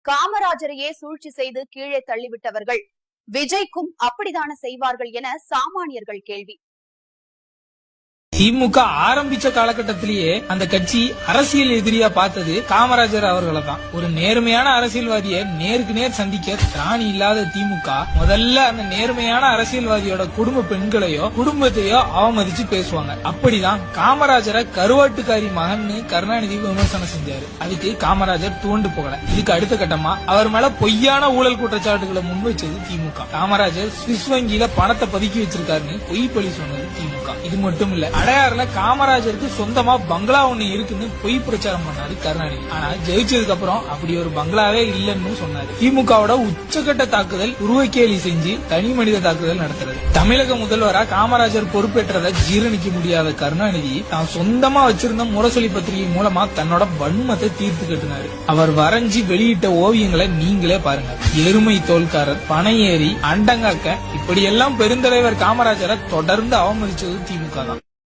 காமராஜரையே சூழ்ச்சி செய்து கீழே தள்ளிவிட்டவர்கள் விஜய்க்கும் அப்படித்தான செய்வார்கள் என சாமானியர்கள் கேள்வி. திமுக ஆரம்பிச்ச காலகட்டத்திலேயே அந்த கட்சி அரசியல் எதிரியா பார்த்தது காமராஜர் அவர்களை தான். ஒரு நேர்மையான அரசியல்வாதியை நேருக்கு நேர் சந்திக்க திராணி இல்லாத திமுக முதல்ல அந்த நேர்மையான அரசியல்வாதியோட குடும்ப பெண்களையோ குடும்பத்தையோ அவமதிச்சு பேசுவாங்க. அப்படிதான் காமராஜரை கருவாட்டுக்காரி மகன்னு கருணாநிதி விமர்சனம் செஞ்சாரு. அதுக்கு காமராஜர் துவண்டு போகல. இதுக்கு அடுத்த கட்டமா அவர் மேல பொய்யான ஊழல் குற்றச்சாட்டுகளை முன்வைச்சது திமுக. காமராஜர் சுவிஸ் வங்கியில பணத்தை பதுக்கி வச்சிருக்காருன்னு பொய் பழி சொன்னது திமுக. இது மட்டும் இல்ல, அடையாறுல காமராஜருக்கு சொந்தமா பங்களா ஒண்ணு இருக்குன்னு பொய் பிரச்சாரம் பண்ணாரு கருணாநிதி. ஆனா ஜெயிச்சதுக்கு அப்புறம் அப்படி ஒரு பங்களாவே இல்லன்னு சொன்னாரு. திமுகவோட உச்சகட்ட தாக்குதல் உருவக்கேலி செஞ்சு தனி மனித தாக்குதல் நடத்துறது. தமிழக முதல்வரா காமராஜர் பொறுப்பேற்றதை ஜீரணிக்க முடியாத கருணாநிதி தான் சொந்தமா வச்சிருந்த முரசொலி பத்திரிகை மூலமா தன்னோட வன்மத்தை தீர்த்து கட்டினாரு. அவர் வரைஞ்சி வெளியிட்ட ஓவியங்களை நீங்களே பாருங்க. எருமை தோல்காரர், பனையேறி, அண்டங்காக்க, இப்படியெல்லாம் பெருந்தலைவர் காமராஜரை தொடர்ந்து அவமதிச்சது திமுக தான்.